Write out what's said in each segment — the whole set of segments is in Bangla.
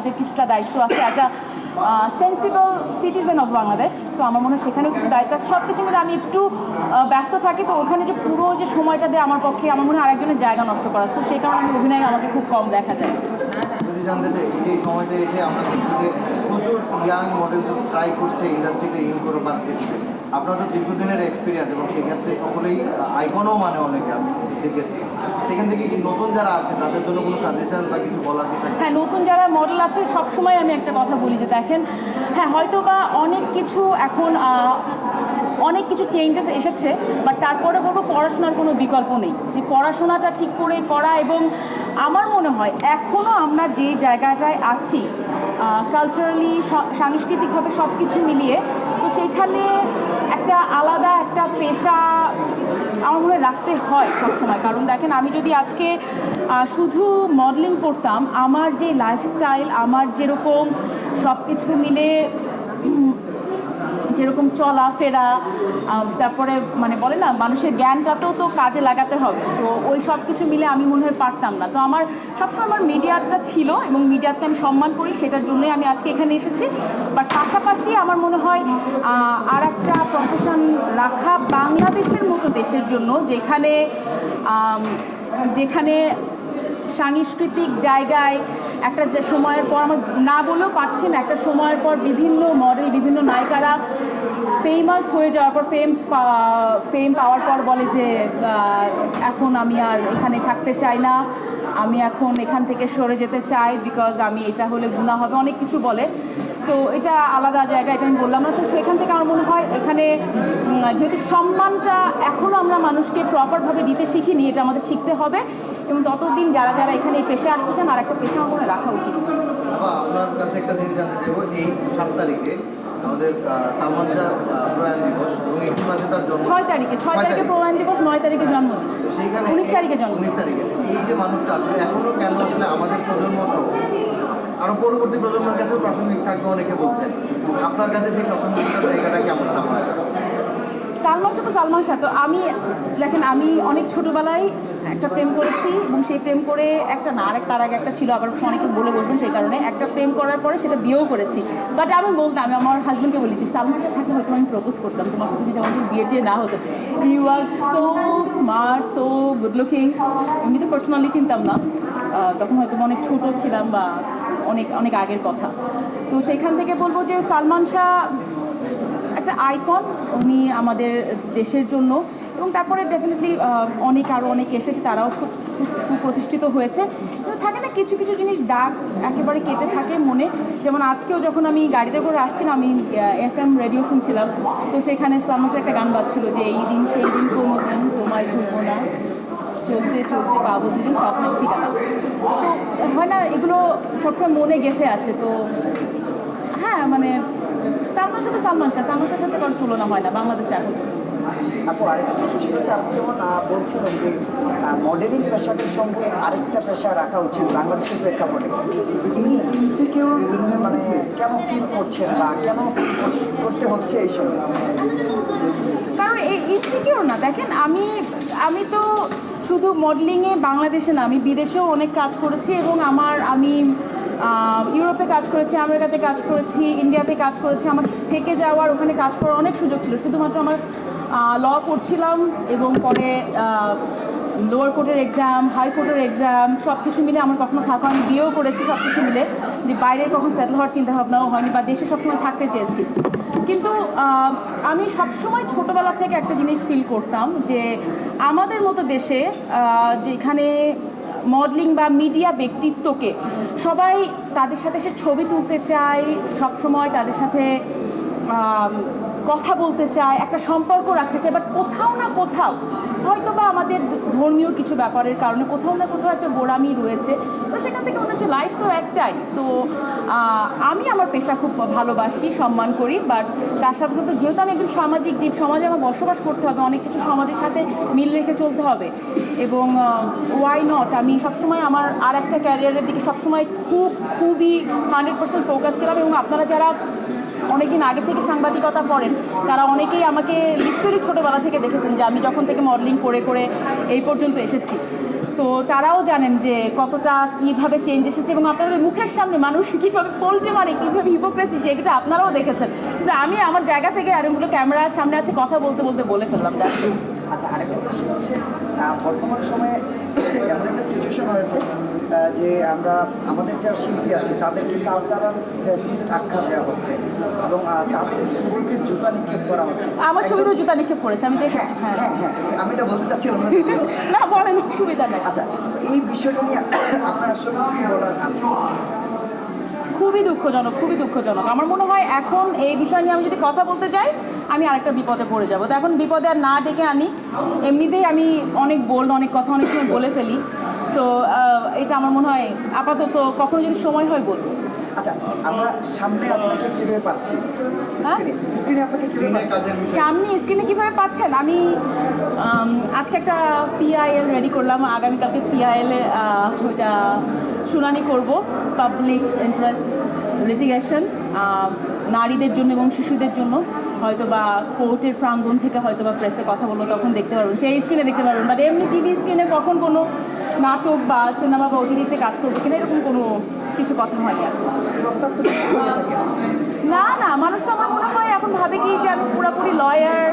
আমাদের কিছুটা দায়িত্ব আছে as a sensible citizen of Bangladesh. তো আমার মনে হয় সেখানেও কিছু দায়িত্ব আছে। সব কিছু মিলে আমি একটু ব্যস্ত থাকি, তো ওখানে যে পুরো যে সময়টা দেয় আমার পক্ষে আমার মনে হয় আরেকজনের জায়গা নষ্ট করা, তো সেই কারণে আমি অভিনয় আমাকে খুব কম দেখা যায়। যদি জানতে চাই এই সময়টা এসে আমরা দেখছি যে প্রচুর ইয়াং মডেল ট্রাই করছে ইন্ডাস্ট্রিতে ইন করবার ক্ষেত্রে, আপনার তো দীর্ঘদিনের এক্সপিরিয়েন্স এবং সেক্ষেত্রে সকলেই আইকনও মানে অনেকে আমি দেখেছি, সেখান থেকে কি নতুন যারা আছে তাদের জন্য কোনো সাজেশন বা কিছু বলার কি থাকে? হ্যাঁ, নতুন যারা মডেল আছে সবসময় আমি একটা কথা বলি যে দেখেন, হ্যাঁ হয়তো বা অনেক কিছু এখন অনেক কিছু চেঞ্জেস এসেছে, বাট তারপরে বলবো পড়াশোনার কোনো বিকল্প নেই, যে পড়াশোনাটা ঠিক করে করা। এবং আমার মনে হয় এখনও আমরা যে জায়গাটায় আছি কালচারালি সাংস্কৃতিকভাবে সব কিছু মিলিয়ে, তো সেইখানে একটা আলাদা একটা পেশা আমার মনে রাখতে হয় সবসময়। কারণ দেখেন, আমি যদি আজকে শুধু মডেলিং করতাম, আমার যে লাইফস্টাইল, আমার যেরকম সব কিছু মিলে যেরকম চলাফেরা, তারপরে মানে বলে না মানুষের জ্ঞানটাতেও তো কাজে লাগাতে হবে, তো ওই সব কিছু মিলে আমি মনে হয় পারতাম না। তো আমার সবসময় আমার মিডিয়াটা ছিল এবং মিডিয়াকে আমি সম্মান করি, সেটার জন্যই আমি আজকে এখানে এসেছি। বাট পাশাপাশি আমার মনে হয় আর একটা প্রফেশন রাখা বাংলাদেশের মতো দেশের জন্য, যেখানে যেখানে সাংস্কৃতিক জায়গায় একটা যে সময়ের পর আমার না বলেও পারছি না, একটা সময়ের পর বিভিন্ন মডেল, বিভিন্ন নায়িকারা ফেমাস হয়ে যাওয়ার পর ফেম পাওয়ার পর বলে যে এখন আমি আর এখানে থাকতে চাই না, আমি এখন এখান থেকে সরে যেতে চাই, বিকজ আমি এটা হলে গুনাহ হবে, অনেক কিছু বলে। তো এটা আলাদা জায়গা, এটা আমি বললাম না। তো সেখান থেকে আমার মনে হয় এখানে যেহেতু সম্মানটা এখনও আমরা মানুষকে প্রপারভাবে দিতে শিখিনি, এটা আমাদের শিখতে হবে। এবং ততদিন যারা যারা এখানে এই পেশায় আসতে চান, আর একটা পেশা আমার মনে রাখা উচিত। আপনার কাছে একটা জিনিস জানতে চাইবো, এই 7 তারিখে আমাদের সালমান শাহ প্রয়াণ দিবস এবং একটি মাসে তার জন্ম, 6 তারিখে প্রয়াণ দিবস, 9 তারিখে জন্মদিন, সেইখানে 19 তারিখে জন্ম। 19 তারিখে এই যে মানুষটা আসলে এখনও কেন আসলে আমাদের প্রজন্ম আরও পরবর্তী প্রজন্মের কাছেও প্রাসঙ্গিক থাকবে অনেকে বলছেন, আপনার কাছে সেই প্রাসঙ্গিকতার জায়গাটা কেমন থাকবে? সালমান শাহ তো সালমান শাহ। তো আমি দেখেন, আমি অনেক ছোটোবেলায় একটা প্রেম করেছি এবং সেই প্রেম করে একটা না, আরেক তার আগে একটা ছিল, আবার অনেকে বলে বসবেন, সেই কারণে একটা প্রেম করার পরে সেটা বিয়েও করেছি। বাট আমি বলতাম, আমি আমার হাজব্যান্ডকে বলি যে সালমান শাহ থাকলে হয়তো আমি প্রপোজ করতাম তোমার সাথে, যদি আমাদের বিয়ে টিয়ে না হতো। He was so smart, so good looking. এমনি তো পার্সোনালি চিনতাম না, তখন হয়তো অনেক ছোটো ছিলাম বা অনেক অনেক আগের কথা। তো সেখান থেকে বলবো যে সালমান শাহ একটা আইকন, উনি আমাদের দেশের জন্য। এবং তারপরে ডেফিনেটলি আরও অনেক এসেছে, তারাও খুব সুপ্রতিষ্ঠিত হয়েছে। কিন্তু থাকে না কিছু কিছু জিনিস দাগ একেবারে কেটে থাকে মনে। যেমন আজকেও যখন আমি গাড়িতে করে আসছিলাম, আমি FM রেডিও শুনছিলাম, তো সেখানে সালমান শাহ একটা গান বাজছিল যে এই দিন সেই দিন কোনোদিন তোমায় ভুলবো না, চলতে চলতে পাবো দুদিন স্বপ্নের ঠিকানা। তো হয় না, এগুলো সবসময় মনে গেঁথে আছে। তো হ্যাঁ, মানে সালমান শাহের সাথে কারোর তুলনা হয় না বাংলাদেশে এখন। আপু, আরেকটা বিষয় সেটা হচ্ছে, আপনি যেমন বলছিলেন যে মডেলিং পেশাটির সঙ্গে আরেকটা পেশা রাখা উচিত বাংলাদেশের প্রেক্ষাপটে, এই ইনসিকিউর মানে কেন ফিল করছেন বা কেন করতে হচ্ছে এই সময়? কারণ এই ইনসিকিউর না, দেখেন আমি তো শুধু মডেলিংয়ে বাংলাদেশে না, আমি বিদেশেও অনেক কাজ করেছি এবং আমি ইউরোপে কাজ করেছি, আমেরিকাতে কাজ করেছি, ইন্ডিয়াতে কাজ করেছি। আমার থেকে যাওয়ার, ওখানে কাজ করার অনেক সুযোগ ছিল। শুধুমাত্র আমার ল পড়ছিলাম এবং পরে লোয়ার কোর্টের এক্সাম, হাই কোর্টের এক্সাম, সব কিছু মিলে আমার কখনো থাকা, আমি বিয়েও করেছি, সব কিছু মিলে যে বাইরে কখনো সেটেল হওয়ার চিন্তাভাবনাও হয়নি বা দেশে সবসময় থাকতে চেয়েছি। কিন্তু আমি সবসময় ছোটোবেলা থেকে একটা জিনিস ফিল করতাম যে আমাদের মতো দেশে যেখানে মডেলিং বা মিডিয়া ব্যক্তিত্বকে সবাই তাদের সাথে সে ছবি তুলতে চায়, সবসময় তাদের সাথে কথা বলতে চায়, একটা সম্পর্ক রাখতে চায়, বাট কোথাও না কোথাও হয়তো বা আমাদের ধর্মীয় কিছু ব্যাপারের কারণে কোথাও না কোথাও একটা গোড়ামি রয়েছে। তো সেখান থেকে মনে হচ্ছে লাইফ তো একটাই। তো আমি আমার পেশা খুব ভালোবাসি, সম্মান করি, বাট তার সাথে সাথে যেহেতু আমি একজন সামাজিক জীব, সমাজে আমার বসবাস করতে হবে, অনেক কিছু সমাজের সাথে মিল রেখে চলতে হবে। এবং ওয়াই নট, আমি সবসময় আমার আর একটা ক্যারিয়ারের দিকে সবসময় খুবই 100% ফোকাস ছিলাম। এবং আপনারা যারা অনেকদিন আগে থেকে সাংবাদিকতা করেন, তারা অনেকেই আমাকে লিটারালি ছোটোবেলা থেকে দেখেছেন যে আমি যখন থেকে মডেলিং করে করে এই পর্যন্ত এসেছি। তো তারাও জানেন যে কতটা কীভাবে চেঞ্জ এসেছে এবং আপনাদের মুখের সামনে মানুষ কীভাবে পল্টে মারে কীভাবে হিপোক্রেসি সেটা আপনারাও দেখেছেন। যে আমি আমার জায়গা থেকে আর ওগুলো ক্যামেরার সামনে আছে কথা বলতে বলতে বলে ফেললাম। আচ্ছা, আরেকটা জিনিস হচ্ছে বর্তমান সময়ে এমন একটা সিচুয়েশন হয়েছে যে আমরা আমাদের যারা শিল্পী আছে তাদেরকে কালচারাল ফ্যাসিস্ট আখ্যা দেওয়া হচ্ছে এবং তাদের ছবিতে জুতা নিক্ষেপ করা হচ্ছে। আমার ছবিতেও জুতা নিক্ষেপ করেছে, আমি দেখেছি। হ্যাঁ হ্যাঁ হ্যাঁ, আমি এটা বলতে চাচ্ছিলাম না। না বলেন, সুবিধা নেই। আচ্ছা, এই বিষয়টা নিয়ে আপনার আসলে কী বলার আছে? খুবই দুঃখজনক, খুবই দুঃখজনক। আমার মনে হয় এখন এই বিষয় নিয়ে আমি যদি কথা বলতে যাই আমি আরেকটা বিপদে পড়ে যাব। তো এখন বিপদে আর না ডেকে আনি, এমনিতেই আমি অনেক বোল্ড, অনেক কথা অনেক সময় বলে ফেলি। সো এটা আমার মনে হয় আপাতত কখনো যদি সময় হয় বলবো। আচ্ছা, আমরা সামনে আপনাকে কীভাবে পাচ্ছি? হ্যাঁ? স্ক্রিনে আপনাকে কীভাবে পাচ্ছি? কাজের বিষয়ে সামনে স্ক্রিনে কীভাবে পাচ্ছেন? আমি আজকে একটা পিআইএল রেডি করলাম, আগামীকালকে পিআইএলে ওইটা শুনানি করব, পাবলিক ইন্টারেস্ট লিটিগেশন, নারীদের জন্য এবং শিশুদের জন্য। হয়তো বা কোর্টের প্রাঙ্গণ থেকে হয়তো বা প্রেসে কথা বলবো, তখন দেখতে পারবেন, সেই স্ক্রিনে দেখতে পারবেন। বাট এমনি টিভি স্ক্রিনে কখন কোনো নাটক বা সিনেমা বা ওটিটিতে কাজ করবো কিনা এরকম কোনো কিছু কথা হয়নি এখন। প্রস্তাব তো কিছু হয়ে থাকে। না না, মানুষ তো আমার মনে হয় এখন ভাবে কি যে আমি পুরোপুরি লয়ার,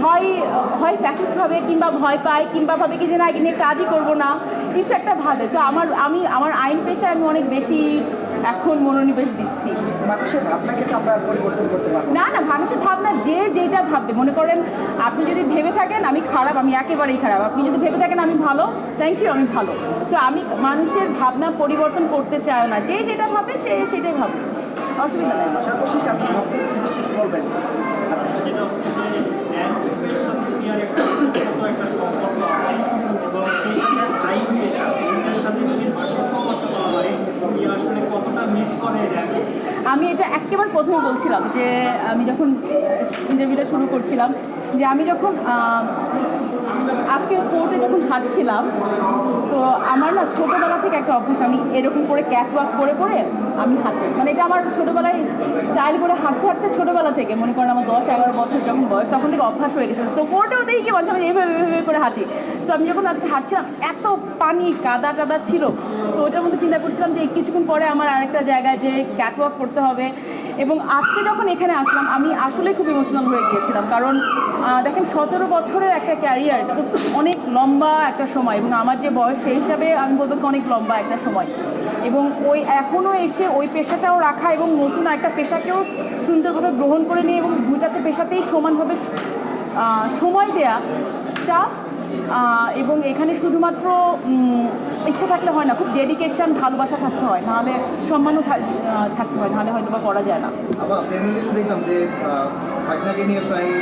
হয় হয় ফ্যাসিস্ট ভাবে, কিংবা ভয় পায়, কিংবা ভাবে কি যে না একে নিয়ে কাজই করবো না, কিছু একটা ভাবে। তো আমার আইন পেশায় আমি অনেক বেশি এখন মনোনিবেশ দিচ্ছি। মানুষের ভাবনাকে তো আমরা পরিবর্তন করতে পারবো না না, মানুষের ভাবনা যে যেটা ভাববে, মনে করেন আপনি যদি ভেবে থাকেন আমি খারাপ, আমি একেবারেই খারাপ, আপনি যদি ভেবে থাকেন আমি ভালো, থ্যাংক ইউ, আমি ভালো। সো আমি মানুষের ভাবনা পরিবর্তন করতে চাই না, যে যেটা ভাবে সে সেটাই ভাবে, অসুবিধা নেই। সর্বশেষ আপনি ভাবতে বেশি বলবেন। আচ্ছা, যেটা হচ্ছে যে ন্যায় একটা সম্পর্ক আছে এবং সেই সাথে আইন পেশা এটার সাথে যদি পার্থক্য করতে বলা হয় কি আসলে কতটা মিস করে র্যাব? আমি এটা একেবারে প্রথমে বলছিলাম যে আমি যখন ইন্টারভিউটা শুরু করছিলাম, যে আমি যখন আজকে কোর্টে যখন হাঁটছিলাম, তো আমার না ছোটোবেলা থেকে একটা অভ্যাস, আমি এরকম করে ক্যাটওয়াক করে করে আমি হাঁটি, মানে এটা আমার ছোটোবেলায় স্টাইল করে হাঁটতে হাঁটতে ছোটোবেলা থেকে, মনে করেন আমার 10-11 বছর যখন বয়স, তখন থেকে অভ্যাস হয়ে গেছে। সো কোর্টেও দেখি কি বলছে আমি এইভাবে এইভাবে করে হাঁটি। সো আমি যখন আজকে হাঁটছিলাম এত পানি কাদা টাদা ছিল, তো ওইটার মধ্যে চিন্তা করছিলাম যে কিছুক্ষণ পরে আমার আরেকটা জায়গায় যে ক্যাটওয়াক করতে হবে। এবং আজকে যখন এখানে আসলাম আমি আসলেই খুব ইমোশনাল হয়ে গিয়েছিলাম, কারণ দেখেন 17 বছরের একটা ক্যারিয়ার, এটা তো অনেক লম্বা একটা সময়, এবং আমার যে বয়স সেই হিসাবে আমি বলবো কি অনেক লম্বা একটা সময়। এবং ওই এখনও এসে ওই পেশাটাও রাখা এবং নতুন একটা পেশাকেও সুন্দরভাবে গ্রহণ করে নিয়ে এবং দুটাতে পেশাতেই সমানভাবে সময় দেয়া টাফ। এবং এখানে শুধুমাত্র ইচ্ছা থাকলে হয় না, খুব ডেডিকেশন, ভালোবাসা থাকতে হয়, নাহলে সম্মানও থাকতে হয়, নাহলে হয়তো বা করা যায় না। আবার ফ্যামিলিতে দেখলাম যে ভাগনাকে নিয়ে প্রায়